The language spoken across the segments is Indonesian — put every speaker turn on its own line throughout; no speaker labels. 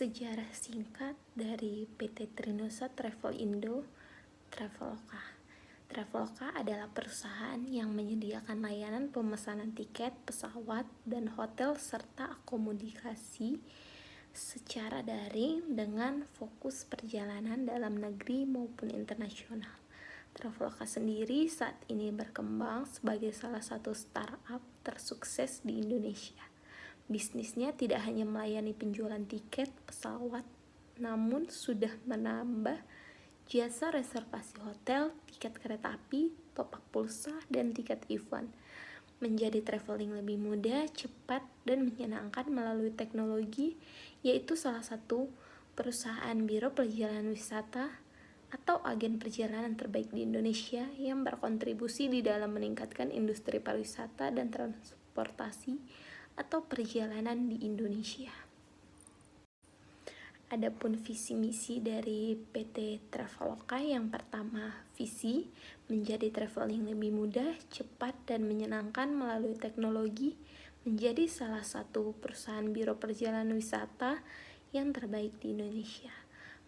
Sejarah singkat dari PT Trinusa Travel Indo, Traveloka. Traveloka adalah perusahaan yang menyediakan layanan pemesanan tiket, pesawat, dan hotel serta akomodasi secara daring dengan fokus perjalanan dalam negeri maupun internasional. Traveloka sendiri saat ini berkembang sebagai salah satu startup tersukses di Indonesia. Bisnisnya tidak hanya melayani penjualan tiket pesawat, namun sudah menambah jasa reservasi hotel, tiket kereta api, topak pulsa, dan tiket event. Menjadi traveling lebih mudah, cepat, dan menyenangkan melalui teknologi, yaitu salah satu perusahaan biro perjalanan wisata atau agen perjalanan terbaik di Indonesia yang berkontribusi di dalam meningkatkan industri pariwisata dan transportasi atau perjalanan di Indonesia. Adapun visi misi dari PT Traveloka, yang pertama, visi menjadi traveling lebih mudah, cepat, dan menyenangkan melalui teknologi, menjadi salah satu perusahaan biro perjalanan wisata yang terbaik di Indonesia,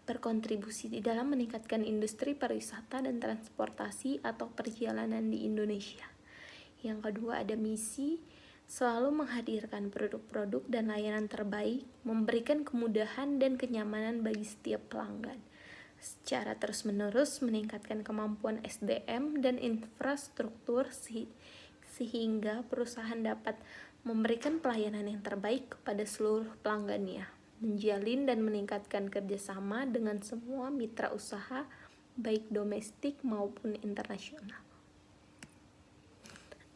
berkontribusi di dalam meningkatkan industri pariwisata dan transportasi atau perjalanan di Indonesia. Yang kedua, ada misi selalu menghadirkan produk-produk dan layanan terbaik, memberikan kemudahan dan kenyamanan bagi setiap pelanggan, secara terus-menerus meningkatkan kemampuan SDM dan infrastruktur sehingga perusahaan dapat memberikan pelayanan yang terbaik kepada seluruh pelanggannya, menjalin dan meningkatkan kerjasama dengan semua mitra usaha, baik domestik maupun internasional.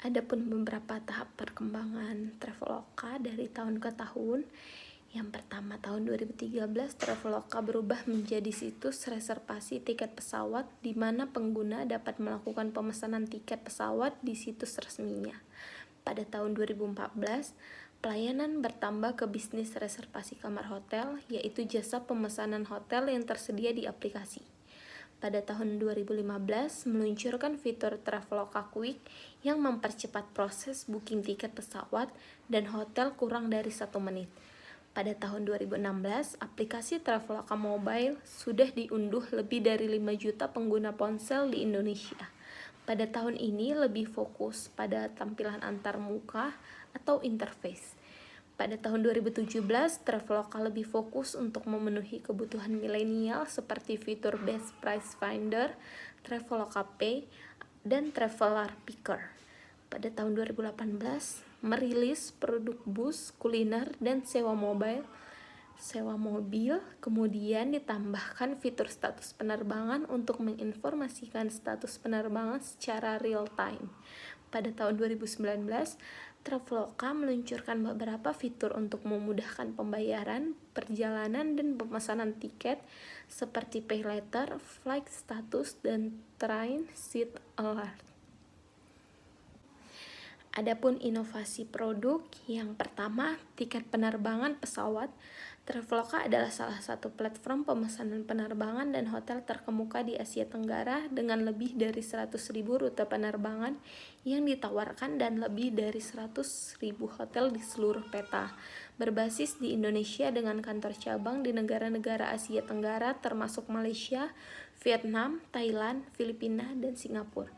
Adapun beberapa tahap perkembangan Traveloka dari tahun ke tahun. Yang pertama, tahun 2013 Traveloka berubah menjadi situs reservasi tiket pesawat di mana pengguna dapat melakukan pemesanan tiket pesawat di situs resminya. Pada tahun 2014, pelayanan bertambah ke bisnis reservasi kamar hotel, yaitu jasa pemesanan hotel yang tersedia di aplikasi. Pada tahun 2015 meluncurkan fitur Traveloka Quick yang mempercepat proses booking tiket pesawat dan hotel kurang dari 1 menit. Pada tahun 2016, aplikasi Traveloka Mobile sudah diunduh lebih dari 5 juta pengguna ponsel di Indonesia. Pada tahun ini lebih fokus pada tampilan antarmuka atau interface. Pada tahun 2017, Traveloka lebih fokus untuk memenuhi kebutuhan milenial seperti fitur Best Price Finder, Traveloka Pay, dan Traveler Picker. Pada tahun 2018, merilis produk bus, kuliner, dan sewa mobil, kemudian ditambahkan fitur status penerbangan untuk menginformasikan status penerbangan secara real time. Pada tahun 2019, Traveloka meluncurkan beberapa fitur untuk memudahkan pembayaran, perjalanan, dan pemesanan tiket seperti pay later, flight status, dan train seat alert. Adapun inovasi produk, yang pertama, tiket penerbangan pesawat. Traveloka adalah salah satu platform pemesanan penerbangan dan hotel terkemuka di Asia Tenggara dengan lebih dari 100.000 rute penerbangan yang ditawarkan dan lebih dari 100.000 hotel di seluruh peta. Berbasis di Indonesia dengan kantor cabang di negara-negara Asia Tenggara termasuk Malaysia, Vietnam, Thailand, Filipina, dan Singapura.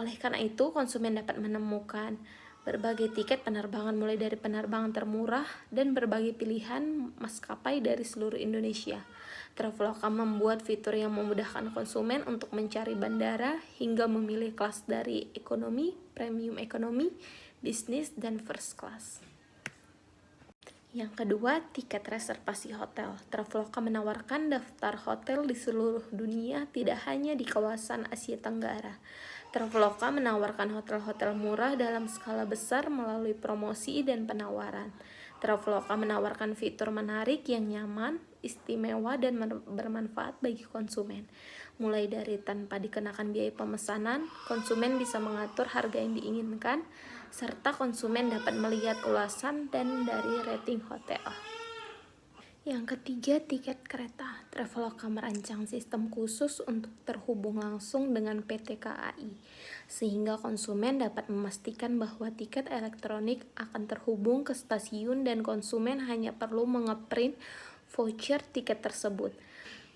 Oleh karena itu, konsumen dapat menemukan berbagai tiket penerbangan mulai dari penerbangan termurah dan berbagai pilihan maskapai dari seluruh Indonesia. Traveloka membuat fitur yang memudahkan konsumen untuk mencari bandara hingga memilih kelas dari ekonomi, premium ekonomi, bisnis, dan first class. Yang kedua, tiket reservasi hotel. Traveloka menawarkan daftar hotel di seluruh dunia, tidak hanya di kawasan Asia Tenggara. Traveloka menawarkan hotel-hotel murah dalam skala besar melalui promosi dan penawaran. Traveloka menawarkan fitur menarik yang nyaman, istimewa, dan bermanfaat bagi konsumen. Mulai dari tanpa dikenakan biaya pemesanan, konsumen bisa mengatur harga yang diinginkan, serta konsumen dapat melihat ulasan dan dari rating hotel. Yang ketiga, tiket kereta. Traveloka merancang sistem khusus untuk terhubung langsung dengan PT KAI, sehingga konsumen dapat memastikan bahwa tiket elektronik akan terhubung ke stasiun dan konsumen hanya perlu mengeprint voucher tiket tersebut.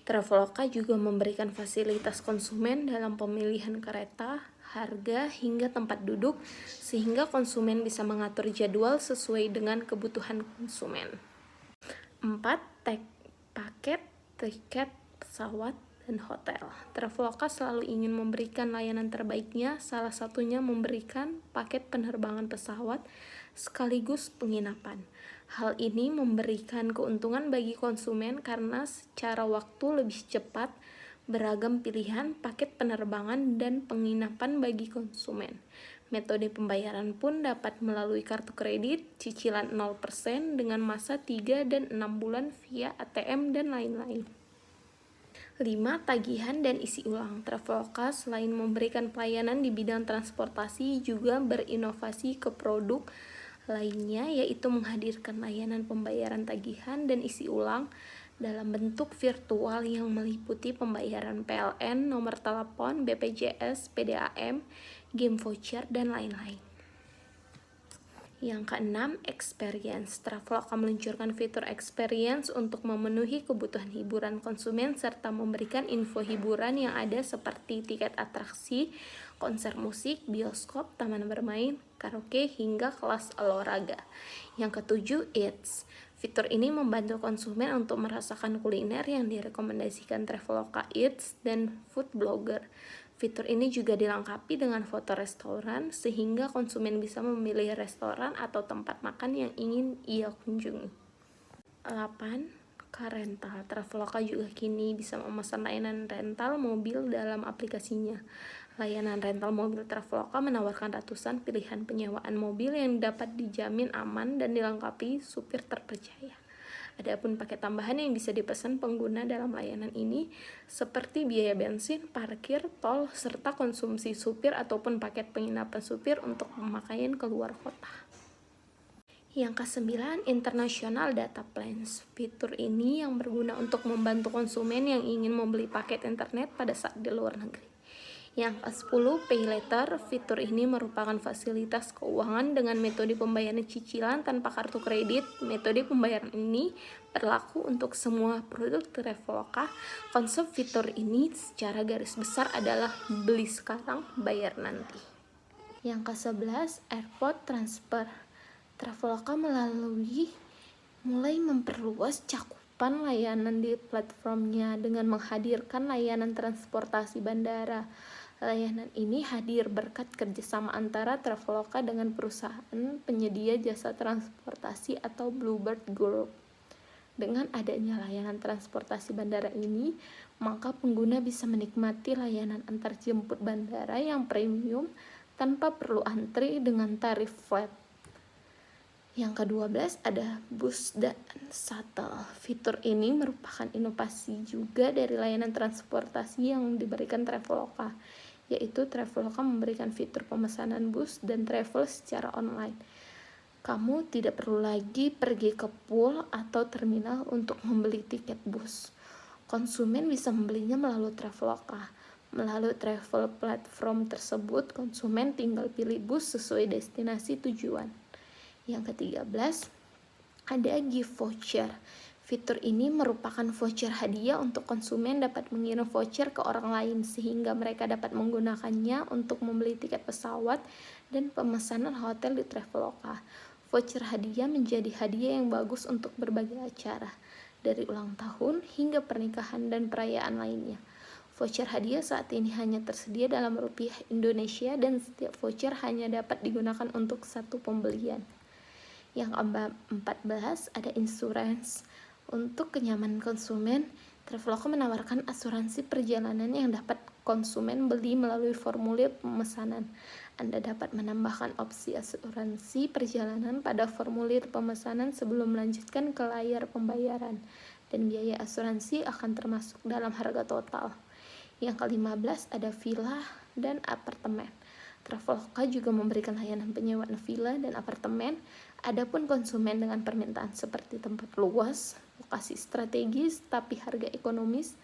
Traveloka juga memberikan fasilitas konsumen dalam pemilihan kereta, harga, hingga tempat duduk, sehingga konsumen bisa mengatur jadwal sesuai dengan kebutuhan konsumen. 4. Paket, tiket, pesawat, dan hotel. Traveloka selalu ingin memberikan layanan terbaiknya, salah satunya memberikan paket penerbangan pesawat sekaligus penginapan. Hal ini memberikan keuntungan bagi konsumen karena secara waktu lebih cepat, beragam pilihan paket penerbangan dan penginapan bagi konsumen. Metode pembayaran pun dapat melalui kartu kredit, cicilan 0% dengan masa 3 dan 6 bulan via ATM dan lain-lain. 5. Tagihan dan isi ulang. Traveloka selain memberikan pelayanan di bidang transportasi juga berinovasi ke produk lainnya, yaitu menghadirkan layanan pembayaran tagihan dan isi ulang dalam bentuk virtual yang meliputi pembayaran PLN, nomor telepon, BPJS, PDAM, game voucher, dan lain-lain. Yang keenam, experience. Traveloka meluncurkan fitur experience untuk memenuhi kebutuhan hiburan konsumen serta memberikan info hiburan yang ada seperti tiket atraksi, konser musik, bioskop, taman bermain, karaoke, hingga kelas olahraga. Yang ketujuh, Eats. Fitur ini membantu konsumen untuk merasakan kuliner yang direkomendasikan Traveloka Eats dan food blogger. Fitur ini juga dilengkapi dengan foto restoran sehingga konsumen bisa memilih restoran atau tempat makan yang ingin ia kunjungi. 8. Car rental. Traveloka juga kini bisa memesan layanan rental mobil dalam aplikasinya. Layanan rental mobil Traveloka menawarkan ratusan pilihan penyewaan mobil yang dapat dijamin aman dan dilengkapi supir terpercaya. Adapun paket tambahan yang bisa dipesan pengguna dalam layanan ini seperti biaya bensin, parkir, tol, serta konsumsi supir ataupun paket penginapan supir untuk pemakaian keluar kota. Yang ke-9, International Data Plans. Fitur ini yang berguna untuk membantu konsumen yang ingin membeli paket internet pada saat di luar negeri. Yang ke-10, Pay Later. Fitur ini merupakan fasilitas keuangan dengan metode pembayaran cicilan tanpa kartu kredit. Metode pembayaran ini berlaku untuk semua produk Traveloka. Konsep fitur ini secara garis besar adalah beli sekarang, bayar nanti. Yang ke-11, Airport Transfer. Traveloka mulai memperluas cakupan layanan di platformnya dengan menghadirkan layanan transportasi bandara. Layanan ini hadir berkat kerjasama antara Traveloka dengan perusahaan penyedia jasa transportasi atau Bluebird Group. Dengan adanya layanan transportasi bandara ini, maka pengguna bisa menikmati layanan antar jemput bandara yang premium tanpa perlu antri dengan tarif flat. Yang ke-12 ada bus dan shuttle. Fitur ini merupakan inovasi juga dari layanan transportasi yang diberikan Traveloka, yaitu Traveloka memberikan fitur pemesanan bus dan travel secara online. Kamu tidak perlu lagi pergi ke pool atau terminal untuk membeli tiket bus. Konsumen bisa membelinya melalui Traveloka. Melalui travel platform tersebut, konsumen tinggal pilih bus sesuai destinasi tujuan. Yang ke-13, ada gift voucher. Fitur ini merupakan voucher hadiah untuk konsumen dapat mengirim voucher ke orang lain sehingga mereka dapat menggunakannya untuk membeli tiket pesawat dan pemesanan hotel di Traveloka. Voucher hadiah menjadi hadiah yang bagus untuk berbagai acara, dari ulang tahun hingga pernikahan dan perayaan lainnya. Voucher hadiah saat ini hanya tersedia dalam rupiah Indonesia dan setiap voucher hanya dapat digunakan untuk satu pembelian. Yang ke-14 ada insurance. Untuk kenyamanan konsumen, Traveloka menawarkan asuransi perjalanan yang dapat konsumen beli melalui formulir pemesanan. Anda dapat menambahkan opsi asuransi perjalanan pada formulir pemesanan sebelum melanjutkan ke layar pembayaran, dan biaya asuransi akan termasuk dalam harga total. Yang ke-15 ada villa dan apartemen. Traveloka juga memberikan layanan penyewaan villa dan apartemen. Adapun konsumen dengan permintaan seperti tempat luas, lokasi strategis, tapi harga ekonomis,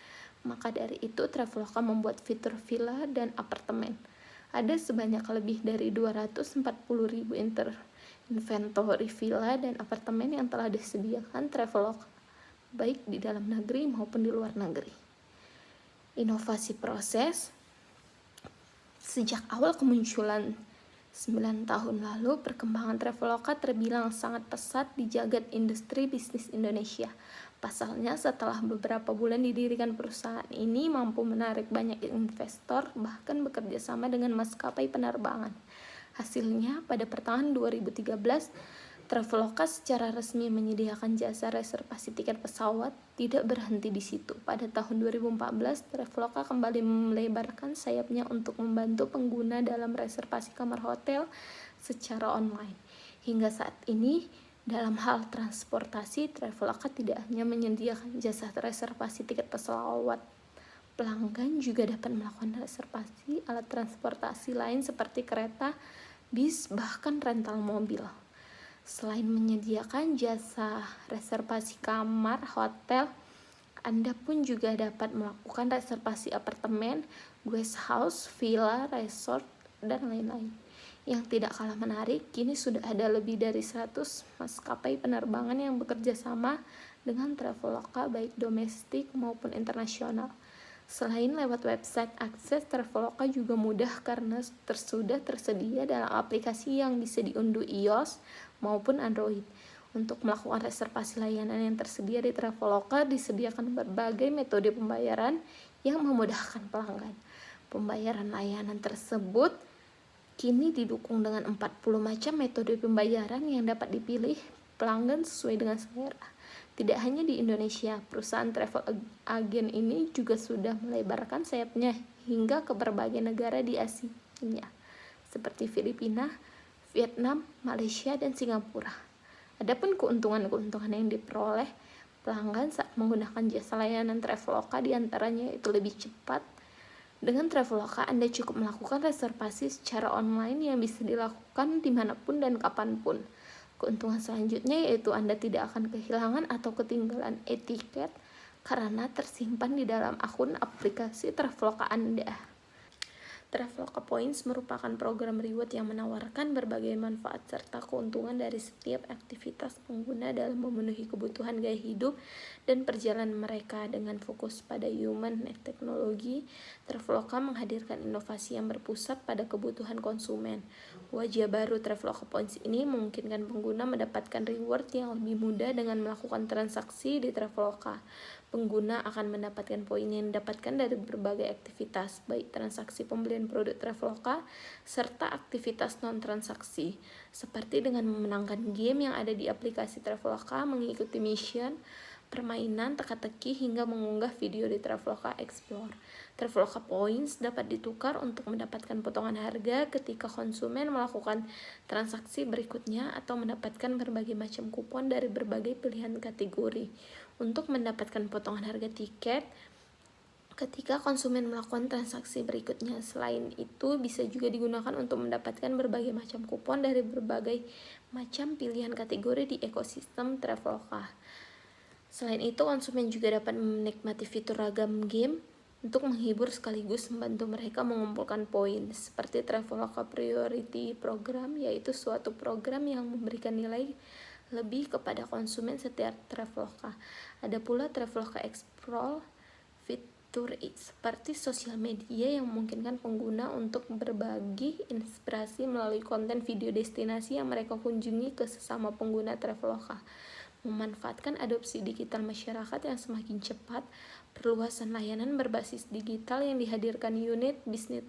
maka dari itu Traveloka membuat fitur villa dan apartemen. Ada sebanyak lebih dari 240.000 inventory villa dan apartemen yang telah disediakan Traveloka baik di dalam negeri maupun di luar negeri. Inovasi proses. Sejak awal kemunculan 9 tahun lalu, perkembangan Traveloka terbilang sangat pesat di jagat industri bisnis Indonesia. Pasalnya, setelah beberapa bulan didirikan, perusahaan ini mampu menarik banyak investor, bahkan bekerja sama dengan maskapai penerbangan. Hasilnya, pada pertengahan 2013, Traveloka secara resmi menyediakan jasa reservasi tiket pesawat. Tidak berhenti di situ. Pada tahun 2014, Traveloka kembali melebarkan sayapnya untuk membantu pengguna dalam reservasi kamar hotel secara online. Hingga saat ini, dalam hal transportasi, Traveloka tidak hanya menyediakan jasa reservasi tiket pesawat. Pelanggan juga dapat melakukan reservasi alat transportasi lain seperti kereta, bis, bahkan rental mobil. Selain menyediakan jasa reservasi kamar hotel, Anda pun juga dapat melakukan reservasi apartemen, guest house, villa, resort, dan lain-lain. Yang tidak kalah menarik, kini sudah ada lebih dari 100 maskapai penerbangan yang bekerja sama dengan Traveloka baik domestik maupun internasional. Selain lewat website, akses Traveloka juga mudah karena sudah tersedia dalam aplikasi yang bisa diunduh iOS maupun Android. Untuk melakukan reservasi layanan yang tersedia di Traveloka, disediakan berbagai metode pembayaran yang memudahkan pelanggan. Pembayaran layanan tersebut kini didukung dengan 40 macam metode pembayaran yang dapat dipilih pelanggan sesuai dengan selera. Tidak hanya di Indonesia, perusahaan travel agen ini juga sudah melebarkan sayapnya hingga ke berbagai negara di Asia, seperti Filipina, Vietnam, Malaysia, dan Singapura. Adapun keuntungan-keuntungan yang diperoleh pelanggan saat menggunakan jasa layanan Traveloka diantaranya itu lebih cepat. Dengan Traveloka, Anda cukup melakukan reservasi secara online yang bisa dilakukan dimanapun dan kapanpun. Keuntungan selanjutnya yaitu Anda tidak akan kehilangan atau ketinggalan e-tiket karena tersimpan di dalam akun aplikasi Traveloka Anda. Traveloka Points merupakan program reward yang menawarkan berbagai manfaat serta keuntungan dari setiap aktivitas pengguna dalam memenuhi kebutuhan gaya hidup dan perjalanan mereka. Dengan fokus pada human and teknologi, Traveloka menghadirkan inovasi yang berpusat pada kebutuhan konsumen. Wajah baru Traveloka Points ini memungkinkan pengguna mendapatkan reward yang lebih mudah dengan melakukan transaksi di Traveloka. Pengguna akan mendapatkan poin yang didapatkan dari berbagai aktivitas, baik transaksi pembelian produk Traveloka serta aktivitas non-transaksi, seperti dengan memenangkan game yang ada di aplikasi Traveloka, mengikuti mission, permainan teka-teki, hingga mengunggah video di Traveloka Explore. Traveloka Points dapat ditukar untuk mendapatkan potongan harga ketika konsumen melakukan transaksi berikutnya atau mendapatkan berbagai macam kupon dari berbagai pilihan kategori untuk mendapatkan potongan harga tiket ketika konsumen melakukan transaksi berikutnya. Selain itu, bisa juga digunakan untuk mendapatkan berbagai macam kupon dari berbagai macam pilihan kategori di ekosistem Traveloka. Selain itu, konsumen juga dapat menikmati fitur ragam game untuk menghibur sekaligus membantu mereka mengumpulkan poin, seperti Traveloka Priority Program, yaitu suatu program yang memberikan nilai lebih kepada konsumen setiap Traveloka. Ada pula Traveloka Explore, fitur seperti sosial media yang memungkinkan pengguna untuk berbagi inspirasi melalui konten video destinasi yang mereka kunjungi ke sesama pengguna Traveloka. Memanfaatkan adopsi digital masyarakat yang semakin cepat, perluasan layanan berbasis digital yang dihadirkan unit bisnis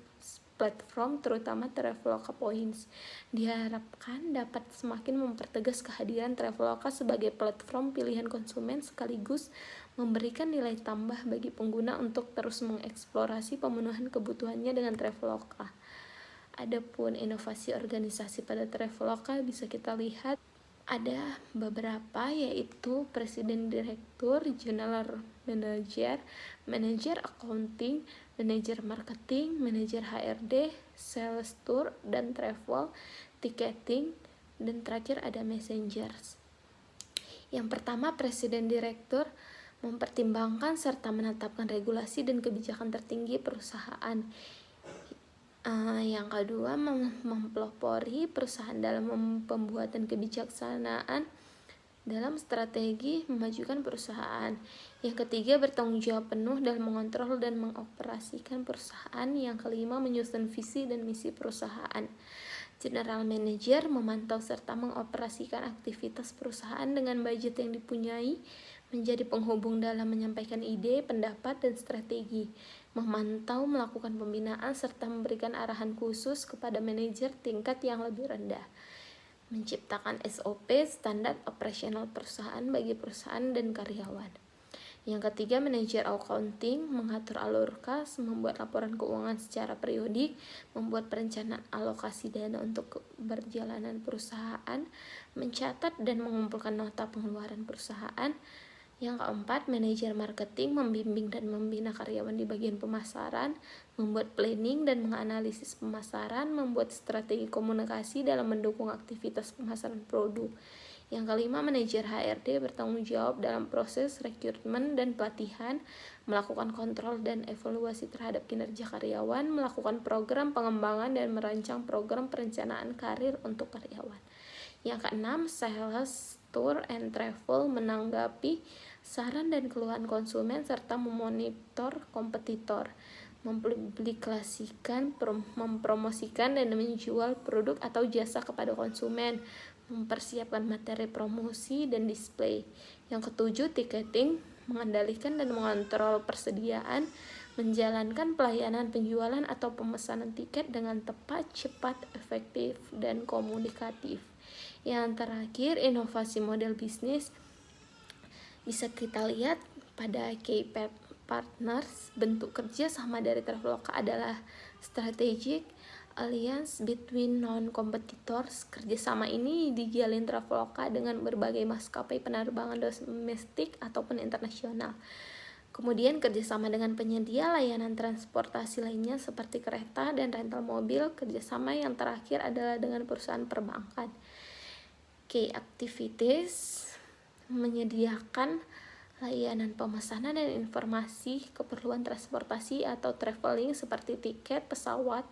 platform terutama Traveloka Points diharapkan dapat semakin mempertegas kehadiran Traveloka sebagai platform pilihan konsumen sekaligus memberikan nilai tambah bagi pengguna untuk terus mengeksplorasi pemenuhan kebutuhannya dengan Traveloka. Adapun inovasi organisasi pada Traveloka bisa kita lihat ada beberapa, yaitu Presiden Direktur, General Manager, Manager Accounting, Manager Marketing, Manager HRD, Sales Tour dan Travel, Ticketing, dan terakhir ada Messengers. Yang pertama, Presiden Direktur mempertimbangkan serta menetapkan regulasi dan kebijakan tertinggi perusahaan. Yang kedua, mempelopori perusahaan dalam pembuatan kebijaksanaan dalam strategi memajukan perusahaan. Yang ketiga, bertanggung jawab penuh dalam mengontrol dan mengoperasikan perusahaan. Yang kelima, menyusun visi dan misi perusahaan. General Manager memantau serta mengoperasikan aktivitas perusahaan dengan budget yang dipunyai, menjadi penghubung dalam menyampaikan ide, pendapat, dan strategi, memantau, melakukan pembinaan, serta memberikan arahan khusus kepada manajer tingkat yang lebih rendah, menciptakan SOP, standar operasional perusahaan bagi perusahaan dan karyawan. Yang ketiga, manajer accounting, mengatur alur kas, membuat laporan keuangan secara periodik, membuat perencanaan alokasi dana untuk berjalanan perusahaan, mencatat dan mengumpulkan nota pengeluaran perusahaan. Yang keempat, manajer marketing, membimbing dan membina karyawan di bagian pemasaran, membuat planning dan menganalisis pemasaran, membuat strategi komunikasi dalam mendukung aktivitas pemasaran produk. Yang kelima, manajer HRD bertanggung jawab dalam proses rekrutmen dan pelatihan, melakukan kontrol dan evaluasi terhadap kinerja karyawan, melakukan program pengembangan dan merancang program perencanaan karir untuk karyawan. Yang keenam, sales, tour and travel, menanggapi saran dan keluhan konsumen serta memonitor kompetitor, mempublikasikan, mempromosikan dan menjual produk atau jasa kepada konsumen, mempersiapkan materi promosi dan display. Yang ketujuh, ticketing, mengendalikan dan mengontrol persediaan, menjalankan pelayanan penjualan atau pemesanan tiket dengan tepat, cepat, efektif, dan komunikatif. Yang terakhir, inovasi model bisnis. Bisa kita lihat pada key partners, bentuk kerja sama dari Traveloka adalah strategic alliance between non-competitors. Kerjasama ini dijalin Traveloka dengan berbagai maskapai penerbangan domestik ataupun internasional. Kemudian kerjasama dengan penyedia layanan transportasi lainnya seperti kereta dan rental mobil. Kerjasama yang terakhir adalah dengan perusahaan perbankan. Key activities menyediakan layanan pemesanan dan informasi keperluan transportasi atau traveling seperti tiket, pesawat,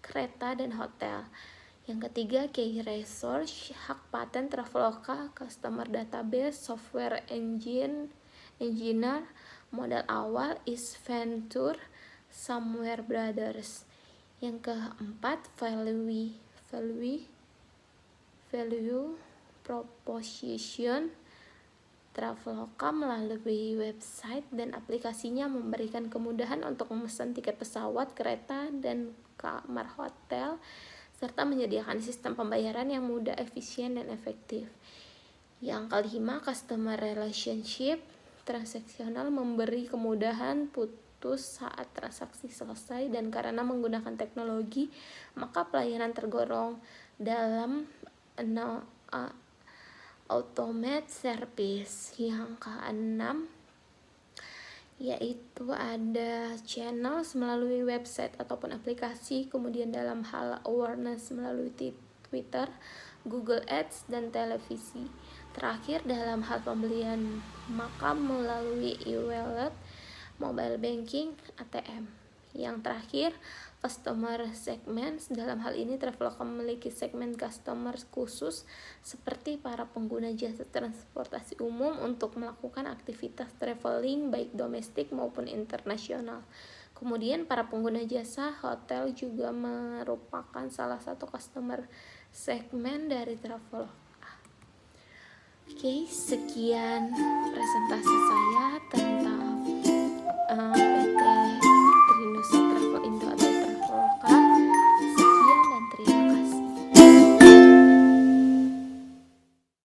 kereta, dan hotel. Yang ketiga, key resource, hak paten Traveloka, customer database, software engineer, modal awal is Venture, Somewhere Brothers. Yang keempat, value proposition. Traveloka melalui website dan aplikasinya memberikan kemudahan untuk memesan tiket pesawat, kereta, dan kamar hotel, serta menyediakan sistem pembayaran yang mudah, efisien, dan efektif. Yang kelima, customer relationship transaksional, memberi kemudahan putus saat transaksi selesai, dan karena menggunakan teknologi, maka pelayanan tergolong dalam automate service. Yang keenam yaitu ada channels melalui website ataupun aplikasi, kemudian dalam hal awareness melalui Twitter, Google Ads, dan televisi. Terakhir, dalam hal pembelian maka melalui e-wallet, mobile banking, ATM. Yang terakhir, customer segments. Dalam hal ini Traveloka memiliki segmen customer khusus seperti para pengguna jasa transportasi umum untuk melakukan aktivitas traveling baik domestik maupun internasional. Kemudian para pengguna jasa hotel juga merupakan salah satu customer segmen dari Traveloka. Oke, sekian presentasi saya tentang